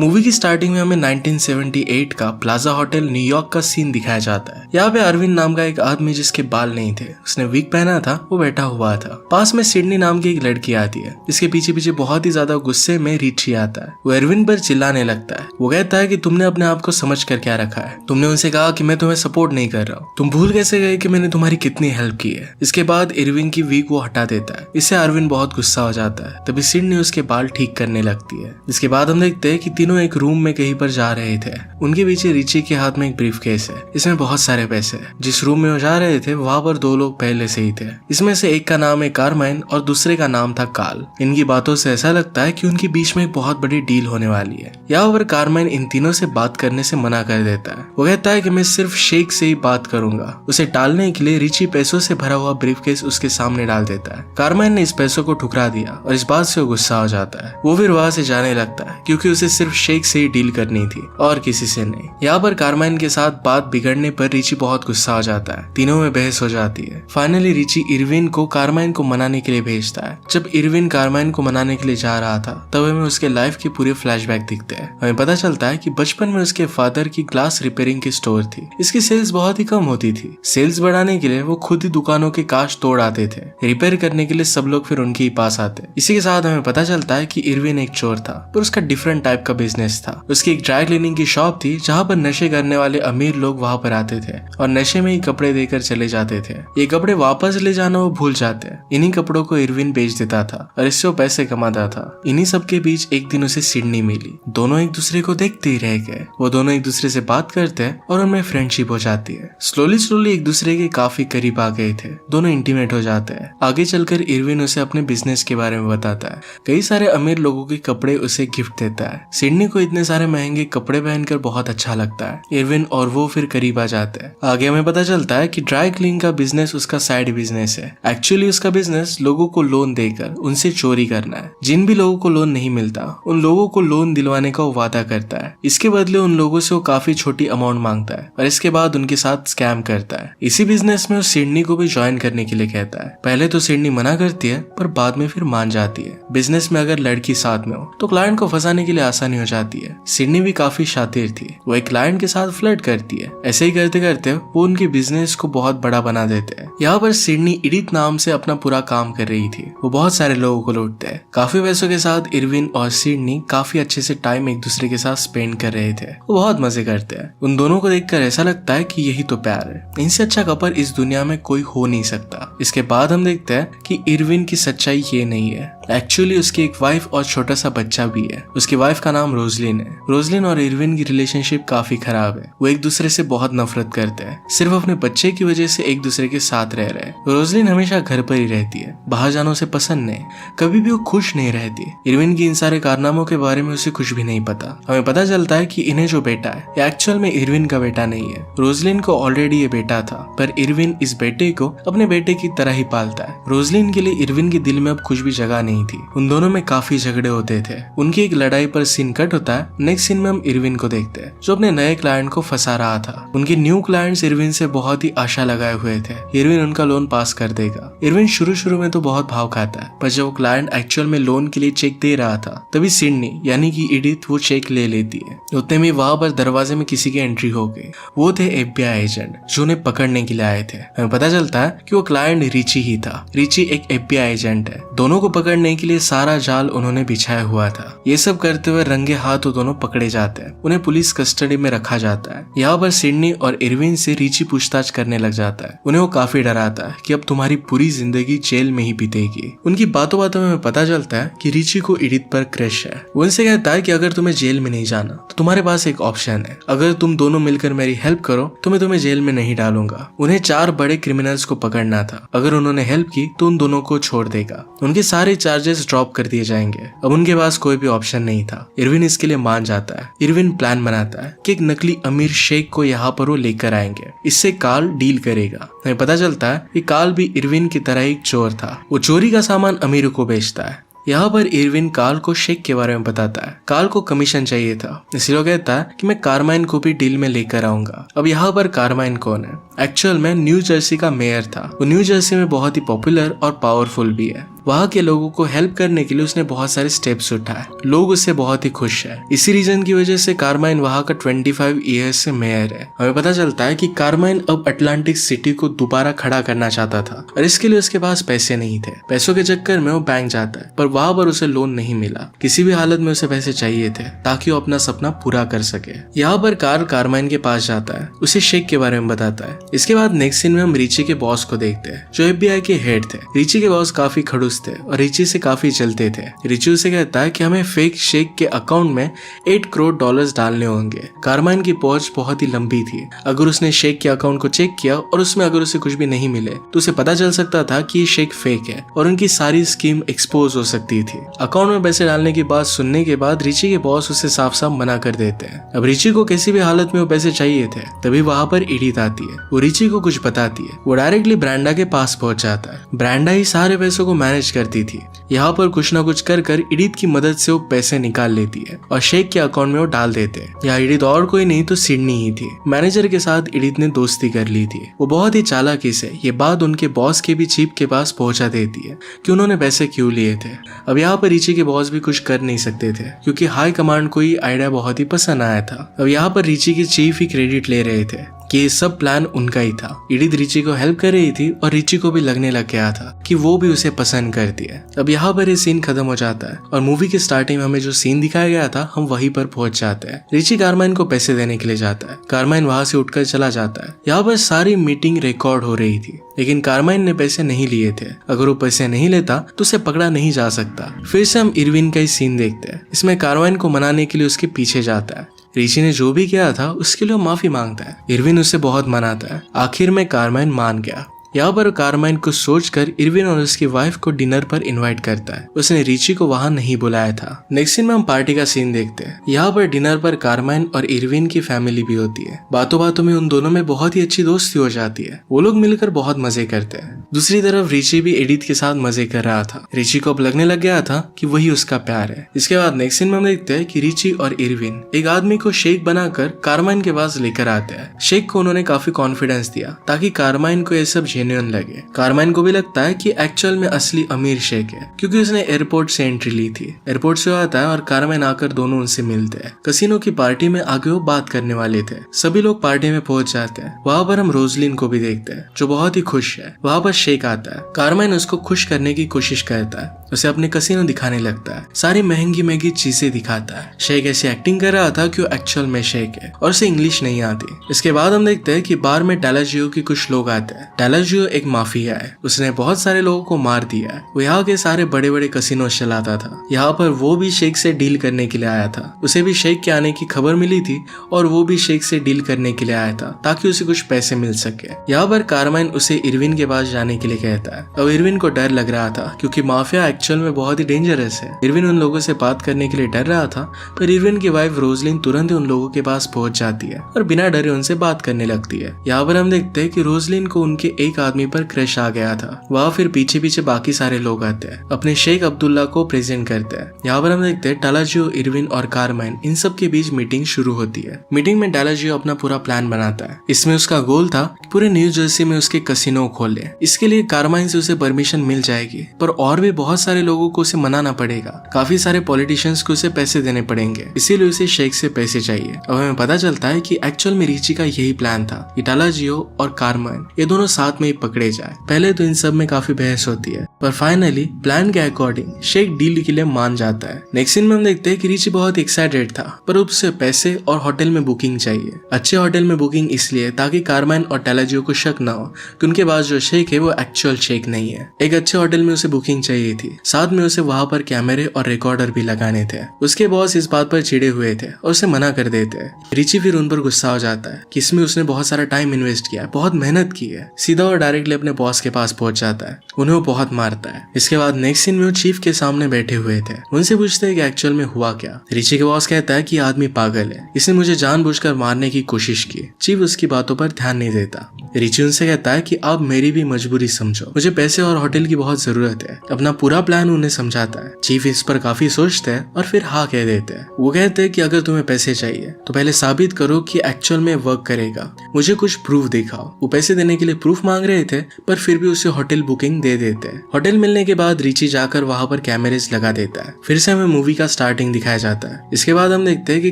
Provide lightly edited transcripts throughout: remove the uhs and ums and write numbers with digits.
Movie की starting में हमें 1978 का प्लाजा होटल न्यूयॉर्क का सीन दिखाया जाता है। यहाँ पे अरविंद नाम का एक आदमी जिसके बाल नहीं थे, उसने विग पहना था, वो बैठा हुआ था। पास में सिडनी नाम की एक लड़की आती है जिसके पीछे पीछे बहुत ही ज्यादा गुस्से में रिची आता है। वो अरविंद पर चिल्लाने लगता है। वो कहता है कि तुमने अपने आप को समझ कर क्या रखा है, तुमने उनसे कहा कि मैं तुम्हें सपोर्ट नहीं कर रहा हूँ, तुम भूल कैसे गए कि मैंने तुम्हारी कितनी हेल्प की है। इसके बाद अरविंद की विग वो हटा देता है। इससे अरविंद बहुत गुस्सा हो जाता है। तभी सिडनी उसके बाल ठीक करने लगती है। इसके बाद हम देखते हैं कि तीनों एक रूम में कहीं पर जा रहे थे। उनके पीछे रिची के हाथ में एक ब्रीफकेस है, इसमें बहुत सारे पैसे हैं। जिस रूम में वो जा रहे थे वहां पर दो लोग पहले से ही थे। इसमें से एक का नाम है कारमाइन और दूसरे का नाम था काल। इनकी बातों से ऐसा लगता है कि उनके बीच में एक बहुत बड़ी डील होने वाली है। यहाँ पर कारमाइन इन तीनों से बात करने से मना कर देता है। वो कहता है कि मैं सिर्फ शेख से ही बात करूंगा। उसे टालने के लिए रिची पैसों से भरा हुआ ब्रीफकेस उसके सामने डाल देता है। कारमाइन ने इस पैसों को ठुकरा दिया और इस बात से वो गुस्सा हो जाता है। वो फिर वहां से जाने लगता है क्योंकि उसे सिर्फ शेख से ही डील करनी थी और किसी से नहीं। यहाँ पर कारमाइन के साथ बात बिगड़ने पर रिची बहुत गुस्सा हो जाता है। तीनों में बहस हो जाती है। फाइनली रिची इरविन को कारमाइन को मनाने के लिए भेजता है। जब इरविन कारमाइन को मनाने के लिए जा रहा था तब हमें उसके लाइफ के पूरे फ्लैशबैक दिखते हैं। हमें पता चलता है कि बचपन में उसके फादर की ग्लास रिपेयरिंग की स्टोर थी। इसकी सेल्स बहुत ही कम होती थी। सेल्स बढ़ाने के लिए वो खुद ही दुकानों के कांच तोड़ आते थे। रिपेयर करने के लिए सब लोग फिर उनके ही पास आते। इसी के साथ हमें पता चलता है कि इरविन एक चोर था पर उसका डिफरेंट टाइप का बिजनेस था। उसकी एक ड्राई क्लीनिंग की शॉप थी जहाँ पर नशे करने वाले अमीर लोग वहाँ पर आते थे और नशे में ही कपड़े देकर चले जाते थे। ये कपड़े वापस ले जाना वो भूल जाते। इन्हीं कपड़ों को इरविन बेच देता था और इससे वो पैसे कमाता था। इन्हीं सब के बीच एक दिन उसे सिडनी मिली। दोनों एक दूसरे को देखते ही रह गए। वो दोनों एक दूसरे से बात करते हैं और उनमें फ्रेंडशिप हो जाती है। स्लोली एक दूसरे के काफी करीब आ गए थे। दोनों इंटीमेट हो जाते हैं। आगे चलकर इरविन उसे अपने बिजनेस के बारे में बताता है। कई सारे अमीर लोगों के कपड़े उसे गिफ्ट देता है। सिडनी को इतने सारे महंगे कपड़े पहनकर बहुत अच्छा लगता है। इरविन और वो फिर करीब आ जाते हैं। आगे हमें पता चलता है कि ड्राई क्लीन का बिजनेस उसका साइड बिजनेस है। एक्चुअली उसका बिजनेस लोगों को लोन देकर उनसे चोरी करना है। जिन भी लोगों को लोन नहीं मिलता उन लोगों को लोन दिलवाने का वो वादा करता है। इसके बदले उन लोगों से वो काफी छोटी अमाउंट मांगता है और इसके बाद उनके साथ स्कैम करता है। इसी बिजनेस में वो सिडनी को भी ज्वाइन करने के लिए कहता है। पहले तो सिडनी मना करती है पर बाद में फिर मान जाती है। बिजनेस में अगर लड़की साथ में हो तो क्लाइंट को फंसाने के लिए आसानी हो जाती है। सिडनी भी काफी शातिर थी। वो एक क्लाइंट के साथ फ्लर्ट करती है। ऐसे ही करते करते वो उनके बिजनेस को बहुत बड़ा बना देते हैं। यहाँ पर सिडनी इडिथ नाम से अपना पूरा काम कर रही थी। वो बहुत सारे लोगों को लूटते हैं। काफी पैसों के साथ इरविन और सिडनी काफी अच्छे से टाइम एक दूसरे के साथ स्पेंड कर रहे थे। वो बहुत मजे करते हैं। उन दोनों को देखकर ऐसा लगता है कि यही तो प्यार है। इनसे अच्छा कपल इस दुनिया में कोई हो नहीं सकता। इसके बाद हम देखते हैं कि इरविन की सच्चाई ये नहीं है। एक्चुअली उसकी एक वाइफ और छोटा सा बच्चा भी है। उसकी वाइफ का नाम रोजलिन है। रोजलिन और इरविन की रिलेशनशिप काफी खराब है। वो एक दूसरे से बहुत नफरत करते हैं। सिर्फ अपने बच्चे की वजह से एक दूसरे के साथ रह रहे हैं। रोजलिन हमेशा घर पर ही रहती है। बाहर जाना उसे पसंद नहीं। कभी भी वो खुश नहीं रहती। इरविन की इन सारे कारनामों के बारे में उसे कुछ भी नहीं पता। हमें पता चलता है कि इन्हें जो बेटा है ये एक्चुअल में इरविन का बेटा नहीं है। रोजलिन को ऑलरेडी ये बेटा था पर इरविन इस बेटे को अपने बेटे की तरह ही पालता है। रोजलिन के लिए इरविन के दिल में अब कुछ भी जगह नहीं थी। उन दोनों में काफी झगड़े होते थे। उनकी एक लड़ाई पर सीन कट होता है। नेक्स्ट सीन में हम इरविन को देखते हैं जो अपने नए क्लाइंट को फंसा रहा था। उनके न्यू क्लाइंट्स इरविन से बहुत ही आशा लगाए हुए थे। इरविन उनका लोन पास कर देगा। इरविन शुरू में तो बहुत भाव खाता है पर जब वो क्लाइंट एक्चुअल में लोन के लिए चेक दे रहा था तभी सिडनी यानी कि इडिथ वो चेक ले लेती है। उतने में वहां पर दरवाजे में किसी की एंट्री हो गई। वो थे FBI एजेंट जो उन्हें पकड़ने के लिए आए थे। हमें पता चलता है कि वो क्लाइंट रिची ही था। रिची एक FBI एजेंट है। दोनों को पकड़ने के लिए सारा जाल उन्होंने बिछाया हुआ था। ये सब करते हुए रंगे हाथ वो दोनों पकड़े जाते हैं। उन्हें पुलिस कस्टडी में रखा जाता है। यहाँ पर सिडनी और इरविन से रिची पूछताछ करने लग जाता है। उन्हें वो काफी डराता है कि अब तुम्हारी पूरी जिंदगी जेल में ही बीतेगी। उनकी बातों बातों में पता चलता है कि रिची को इडिथ पर क्रश है। वो उनसे कहता है कि अगर तुम्हें जेल में नहीं जाना तो तुम्हारे पास एक ऑप्शन है। अगर तुम दोनों मिलकर मेरी हेल्प करो तो मैं तुम्हें जेल में नहीं डालूंगा। उन्हें 4 बड़े क्रिमिनल्स को पकड़ना था। अगर उन्होंने हेल्प की तो उन दोनों को छोड़ देगा। उनके सारे चार्जेस ड्रॉप कर दिए जाएंगे। अब उनके पास कोई भी ऑप्शन नहीं था। इरविन इसके लिए मान जाता है। इरविन प्लान बनाता है कि एक नकली अमीर शेख को यहाँ पर वो लेकर आएंगे। इससे काल डील करेगा। हमें पता चलता है कि काल भी इरविन की तरह एक चोर था। वो चोरी का सामान अमीरों को बेचता है। यहाँ पर इरविन काल को शेख के बारे में बताता है। काल को कमीशन चाहिए था इसलिए वो कहता है कि मैं कारमाइन को भी डील में लेकर आऊंगा। अब यहाँ पर कारमाइन कौन है? एक्चुअल में न्यू जर्सी का मेयर था। वो न्यू जर्सी में बहुत ही पॉपुलर और पावरफुल भी है। वहाँ के लोगों को हेल्प करने के लिए उसने बहुत सारे स्टेप्स उठाए। लोग उससे बहुत ही खुश है। इसी रीजन की वजह से कार्माइन वहाँ का 25 ईयर्स से मेयर है। हमें पता चलता है कि कार्माइन अब अटलांटिक सिटी को दोबारा खड़ा करना चाहता था और इसके लिए उसके पास पैसे नहीं थे। पैसों के चक्कर में वो बैंक जाता है पर वहाँ पर उसे लोन नहीं मिला। किसी भी हालत में उसे पैसे चाहिए थे ताकि वो अपना सपना पूरा कर सके। यहाँ पर कार्माइन के पास जाता है, उसे शेक के बारे में बताता है। इसके बाद नेक्स्ट सीन में हम रिची के बॉस को देखते हैं जो FBI के हेड थे। रिची के बॉस काफी खड़ूस थे और रिची से काफी चलते थे। रिची उसे कहता है कि हमें फेक शेक के अकाउंट में $8 करोड़ डालने होंगे। कार्माइन की पहुंच बहुत ही लंबी थी। अगर उसने शेक के अकाउंट को चेक किया और उसमें अगर उसे कुछ भी नहीं मिले तो उसे पता चल सकता था कि ये शेक फेक है और उनकी सारी स्कीम एक्सपोज हो सकती थी। अकाउंट में पैसे डालने की बात सुनने के बाद रिची के बॉस उसे साफ साफ मना कर देते हैं। अब रिची को किसी भी हालत में वो पैसे चाहिए थे। तभी वहाँ पर एडिथ आती है। वो रिची को कुछ बताती है। वो डायरेक्टली ब्रांडा के पास पहुंच जाता है। ब्रांडा ही सारे पैसों को मैनेज करती थी। यहाँ पर कुछ ना कुछ कर एडिथ की मदद से वो पैसे निकाल लेती है और शेक के अकाउंट में वो डाल देते हैं। यहाँ एडिथ और कोई नहीं तो सिडनी ही थी। मैनेजर के साथ एडिथ ने दोस्ती कर ली थी। वो बहुत ही चालाकी से ये बात उनके बॉस के भी चीफ के पास पहुंचा देती है कि उन्होंने पैसे क्यों लिए थे। अब यहाँ पर रिची के बॉस भी कुछ कर नहीं सकते थे क्योंकि हाई कमांड को ये आइडिया बहुत ही पसंद आया था। अब यहाँ पर रिची के चीफ ही क्रेडिट ले रहे थे कि ये सब प्लान उनका ही था। एडिथ रिची को हेल्प कर रही थी और रिची को भी लगने लग गया था कि वो भी उसे पसंद करती है। अब यहाँ पर ये सीन खत्म हो जाता है और मूवी के स्टार्टिंग में हमें जो सीन दिखाया गया था हम वहीं पर पहुंच जाते हैं। रिची कार्माइन को पैसे देने के लिए जाता है। कार्माइन वहां से उठकर चला जाता है। यहाँ पर सारी मीटिंग रिकॉर्ड हो रही थी लेकिन कार्माइन ने पैसे नहीं लिए थे। अगर वो पैसे नहीं लेता तो उसे पकड़ा नहीं जा सकता। फिर से हम इरविन का ही सीन देखते हैं। इसमें कार्माइन को मनाने के लिए उसके पीछे जाता है। रिची ने जो भी किया था उसके लिए माफी मांगता है। इरविन उसे बहुत मनाता है। आखिर में कार्माइन मान गया। यहाँ पर कार्माइन को सोचकर इरविन और उसकी वाइफ को डिनर पर इनवाइट करता है। उसने रिची को वहां नहीं बुलाया था। नेक्स्ट सीन में हम पार्टी का सीन देखते हैं। यहाँ पर डिनर पर कार्माइन और इरविन की फैमिली भी होती है। बातों बातों में उन दोनों में बहुत ही अच्छी दोस्ती हो जाती है। वो लोग मिलकर बहुत मजे करते हैं। दूसरी तरफ रिची भी एडिथ के साथ मजे कर रहा था। रिची को अब लगने लग गया था कि वही उसका प्यार है। इसके बाद नेक्स्ट सीन में हम देखते हैं कि रिची और इरविन एक आदमी को शेक बनाकर कार्माइन के पास लेकर आते हैं। शेक को उन्होंने काफी कॉन्फिडेंस दिया ताकि कार्माइन को ये सब जेन्युइन लगे। कार्माइन को भी लगता है कि एक्चुअल में असली अमीर शेक है क्योंकि उसने एयरपोर्ट से एंट्री ली थी। एयरपोर्ट से आता है और कार्माइन आकर दोनों उनसे मिलते हैं। कसिनो की पार्टी में आगे वो बात करने वाले थे। सभी लोग पार्टी में पहुंच जाते हैं। वहाँ पर हम रोजलिन को भी देखते हैं जो बहुत ही खुश है। वहाँ पर शेक आता है। कार्माइन उसको खुश करने की कोशिश करता है। उसे अपने कसिनो दिखाने लगता है। सारी महंगी महंगी चीजें दिखाता है। शेक ऐसी एक्टिंग कर रहा था कि वो एक्चुअल में शेक है और उसे इंग्लिश नहीं आती। इसके बाद हम देखते हैं कि बार में टालाजियो के कुछ लोग आते हैं। टालाजियो एक माफिया है। उसने बहुत सारे लोगों को मार दिया है। वो यहाँ के सारे बड़े बड़े कसिनो चलाता था। यहाँ पर वो भी शेक से डील करने के लिए आया था। उसे भी शेक के आने की खबर मिली थी और वो भी शेक से डील करने के लिए आया था ताकि उसे कुछ पैसे मिल सके। यहाँ पर कार्माइन उसे इरविन के पास जाने के लिए कहता है। अब इरविन को डर लग रहा था क्योंकि माफिया एक्चुअल में बहुत ही डेंजरस है। इरविन उन लोगों से बात करने के लिए डर रहा था पर इरविन की वाइफ रोजलिन तुरंत ही उन लोगों के पास पहुंच जाती है और बिना डरे उनसे बात करने लगती है। यहाँ पर हम देखते हैं कि रोजलिन को उनके एक आदमी पर क्रश आ गया था। वहाँ फिर पीछे पीछे बाकी सारे लोग आते हैं। अपने शेख अब्दुल्ला को प्रेजेंट करते हैं। यहाँ पर हम देखते हैं टालाजियो, इरविन और कार्माइन इन सब के बीच मीटिंग शुरू होती है। मीटिंग में टालाजियो अपना पूरा प्लान बनाता है। इसमें उसका गोल था पूरे न्यू जर्सी में उसके कसिनो खोले। इसके लिए कार्माइन से उसे परमिशन मिल जाएगी पर और भी बहुत सारे लोगों को उसे मनाना पड़ेगा। काफी सारे पॉलिटिशियंस को उसे पैसे देने पड़ेंगे। इसीलिए उसे शेख से पैसे चाहिए। अब हमें पता चलता है कि एक्चुअल में रिची का यही प्लान था कि टालाजियो और कार्माइन ये दोनों साथ में ही पकड़े जाए। पहले तो इन सब में काफी बहस होती है पर फाइनली प्लान के अकॉर्डिंग शेख डील के लिए मान जाता है। नेक्स्ट सीन में हम देखते हैं कि रिची बहुत एक्साइटेड था पर उसे पैसे और होटल में बुकिंग चाहिए। अच्छे होटल में बुकिंग इसलिए ताकि कार्माइन और टालाजियो को शक ना हो कि उनके पास जो शेख है वो एक्चुअल शेख नहीं है। एक अच्छे होटल में उसे बुकिंग चाहिए थी। साथ में उसे वहाँ पर कैमरे और रिकॉर्डर भी लगाने थे। उसके बॉस इस बात पर चिढ़े हुए थे और उसे मना कर देते हैं। रिची फिर उन पर गुस्सा हो जाता है कि इसमें उसने बहुत सारा टाइम इन्वेस्ट किया, बहुत मेहनत की है। सीधा और डायरेक्टली अपने बॉस के पास पहुंच जाता है। उन्हें वो बहुत मारता है। इसके बाद नेक्स्ट सीन में वो चीफ के सामने बैठे हुए थे। उनसे पूछते हैं कि एक्चुअल में हुआ क्या। रिची के बॉस कहता है कि आदमी पागल है, इसने मुझे जानबूझकर मारने की कोशिश की। चीफ उसकी बातों पर ध्यान नहीं देता। रिची उनसे कहता है कि आप मेरी भी मजबूरी समझो, मुझे पैसे और होटल की बहुत जरूरत है। अपना पूरा प्लान उन्हें समझाता है। चीफ इस पर काफी सोचते हैं और फिर हाँ कह देते हैं। वो कहते हैं कि अगर तुम्हें पैसे चाहिए तो पहले साबित करो कि एक्चुअल में वर्क करेगा, मुझे कुछ प्रूफ दिखाओ। वो पैसे देने के लिए प्रूफ मांग रहे थे पर फिर भी उसे होटल बुकिंग दे देते हैं। होटल मिलने के बाद रिची जाकर वहां पर कैमरेज लगा देता है। फिर से हमें मूवी का स्टार्टिंग दिखाया जाता है। इसके बाद हम देखते हैं कि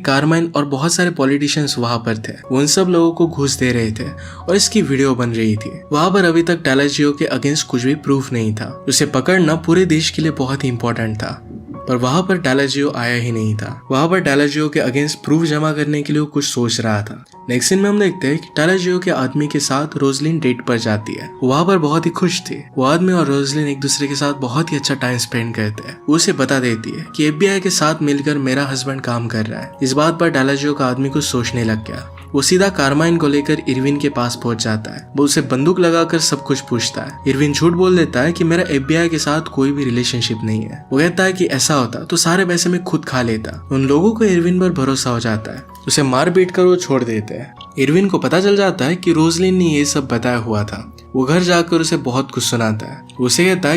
कार्माइन और बहुत सारे पॉलिटिशियंस वहां पर थे। वो उन सब लोगों को घूस दे रहे थे और इसकी वीडियो बन रही थी। वहां पर अभी तक टालाजियो के अगेंस्ट कुछ भी प्रूफ नहीं था। उसे पकड़ना पूरे देश के लिए बहुत ही इंपॉर्टेंट था, पर वहां पर टालाजियो आया ही नहीं था। वहां पर टालाजियो के अगेंस्ट प्रूफ जमा करने के लिए वो कुछ सोच रहा था। नेक्स्ट सीन में हम देखते हैं कि टालाजियो के आदमी के साथ रोजलिन डेट पर जाती है। वहां पर बहुत ही खुश थी। वो आदमी और रोजलिन एक दूसरे के साथ बहुत ही अच्छा टाइम स्पेंड करते हैं। वो उसे बता देती है कि FBI के साथ मिलकर मेरा हस्बैंड काम कर रहा है। इस बात पर टालाजियो का आदमी कुछ सोचने लग गया। वो सीधा कार्माइन को लेकर इरविन के पास पहुंच जाता है। वो उसे बंदूक लगाकर सब कुछ पूछता है। इरविन झूठ बोल देता है कि मेरा FBI के साथ कोई भी रिलेशनशिप नहीं है। वो कहता है कि ऐसा होता तो सारे पैसे मैं खुद खा लेता। उन लोगों को इरविन पर भरोसा हो जाता है। उसे मार पीट कर वो छोड़ देते हैं। इरविन को पता चल जाता है कि रोजलिन ने ये सब बताया हुआ था। वो घर जाकर उसे बहुत कुछ सुनाता है। उसे कहता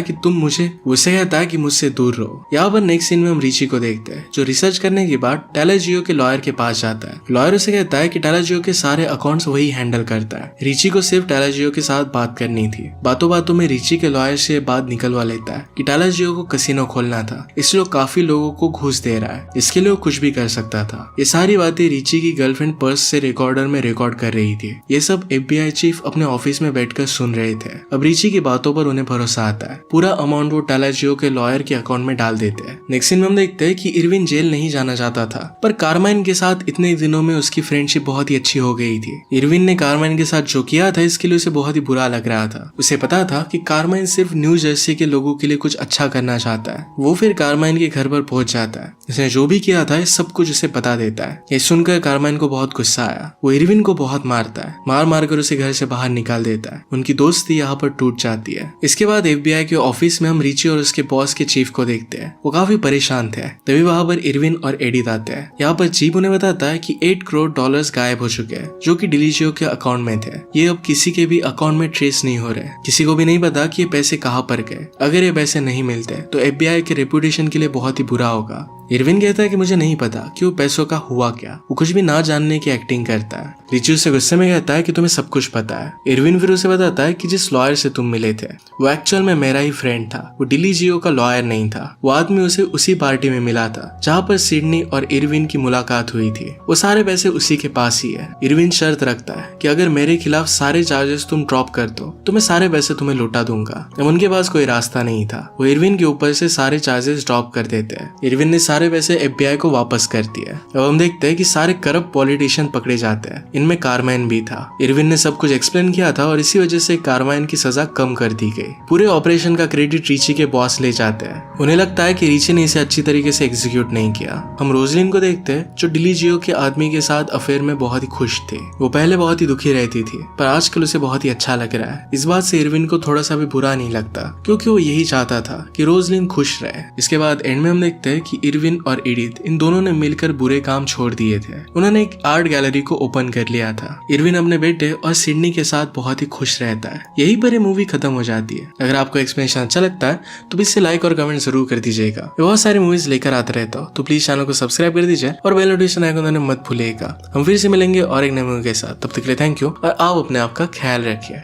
है कि मुझसे दूर रहो। यहाँ पर नेक्स्ट सीन में हम रिची को देखते हैं, जो रिसर्च करने के बाद टालाजियो के लॉयर के पास जाता है। लॉयर उसे कहता है कि टालाजियो के सारे अकाउंट्स वही हैंडल करता है। रिची को सिर्फ टालाजियो के साथ बात करनी थी। बातों बातों में रिची के लॉयर से बात निकलवा लेता है कि टालाजियो को कसिनो खोलना था, इसलिए वो काफी लोगों को घूस दे रहा है। इसके लिए वो कुछ भी कर सकता था। ये सारी बातें रिची की गर्लफ्रेंड पर्स से रिकॉर्डर में रिकॉर्ड कर रही थी। ये सब FBI चीफ अपने ऑफिस में बैठकर सुन रहे थे। अब रिची की बातों पर उन्हें भरोसा आता है। पूरा अमाउंट वो टालाजियो के लॉयर के अकाउंट में डाल देते हैं। नेक्स्ट सीन में हम देखते हैं कि इरविन जेल नहीं जाना चाहता था, पर कार्माइन के साथ इतने दिनों में उसकी फ्रेंडशिप बहुत ही अच्छी हो गई थी। इरविन ने कार्माइन के साथ जो किया था इसके लिए उसे बहुत ही बुरा लग रहा था। उसे पता था कि कार्माइन सिर्फ न्यू जर्सी के लोगों के लिए कुछ अच्छा करना चाहता है। वो फिर कार्माइन के घर पर पहुंच जाता है। उसने जो भी किया था सब कुछ उसे बता देता है। ये सुनकर कार्माइन को बहुत गुस्सा आया। वो इरविन को बहुत मारता है। मार कर उसे घर से बाहर निकाल देता है। उनकी दोस्ती यहाँ पर टूट जाती है। इसके बाद FBI के ऑफिस में हम रिची और उसके बॉस के चीफ को देखते हैं। वो काफी परेशान थे। तभी वहां पर इरविन और एडिथ आते हैं। यहाँ पर चीफ उन्हें बताता है कि $8 करोड़ गायब हो चुके हैं, जो कि डिलीजियो के अकाउंट में थे। ये अब किसी के भी अकाउंट में ट्रेस नहीं हो रहे। किसी को भी नहीं पता कि ये पैसे कहाँ पर गए। अगर ये पैसे नहीं मिलते तो FBI के रेपुटेशन के लिए बहुत ही बुरा होगा। इरविन कहता है कि मुझे नहीं पता कि वो पैसों का हुआ क्या। वो कुछ भी ना जानने की एक्टिंग करता है। रिची उसे गुस्से में कहता है कि तुम्हें सब कुछ पता है। इरविन फिर उसे बताता है कि जिस लॉयर से तुम मिले थे वो एक्चुअल में मेरा ही फ्रेंड था। वो डिलीजियो का लॉयर नहीं था। वो आदमी उसे उसी पार्टी में मिला था जहाँ पर सिडनी और इरविन की मुलाकात हुई थी। वो सारे पैसे उसी के पास ही है। इरविन शर्त रखता है कि अगर मेरे खिलाफ सारे चार्जेस तुम ड्रॉप कर दो तो मैं सारे पैसे तुम्हें लौटा दूंगा। अब उनके पास कोई रास्ता नहीं था। वो इरविन के ऊपर से सारे चार्जेस ड्रॉप कर देते हैं। इरविन ने सारे पैसे FBI को वापस कर दिया। अब हम देखते हैं कि सारे करप्ट पॉलिटिशियन पकड़े जाते हैं। इनमें कार्माइन भी था। इरविन ने सब कुछ एक्सप्लेन किया था और इसी वजह से कार्माइन की सजा कम कर दी गई। पूरे ऑपरेशन का क्रेडिट रिची के बॉस ले जाते हैं। उन्हें लगता है कि रिची ने इसे अच्छी तरीके से एग्जीक्यूट नहीं किया। हम रोजलिन को देखते हैं, जो डिलीजियो के आदमी के साथ अफेयर में बहुत ही खुश थे। वो पहले बहुत ही दुखी रहती थी, पर आजकल उसे बहुत ही अच्छा लग रहा है। इस बात से इरविन को थोड़ा सा भी बुरा नहीं लगता, क्योंकि वो यही चाहता था कि रोजलिन खुश रहे। इसके बाद एंड में हम देखते हैं कि इरविन और एडिथ इन दोनों ने मिलकर बुरे काम छोड़ दिए थे। उन्होंने एक आर्ट गैलरी को ओपन कर लिया था। इरविन अपने बेटे और सिडनी के साथ बहुत ही खुश रहता है। यही पर ये मूवी खत्म हो जाती है। अगर आपको एक्सप्लेनेशन अच्छा लगता है तो प्लीज लाइक और कमेंट जरूर कर दीजिएगा। बहुत सारी मूवीज लेकर आता रहता हूँ, तो प्लीज चैनल को सब्सक्राइब कर दीजिए और बेल नोटिफिकेशन आइकन मत भूलिएगा। हम फिर से मिलेंगे और एक नई मूवी के साथ। तब तक के लिए थैंक यू और आप अपने आप का ख्याल रखिए।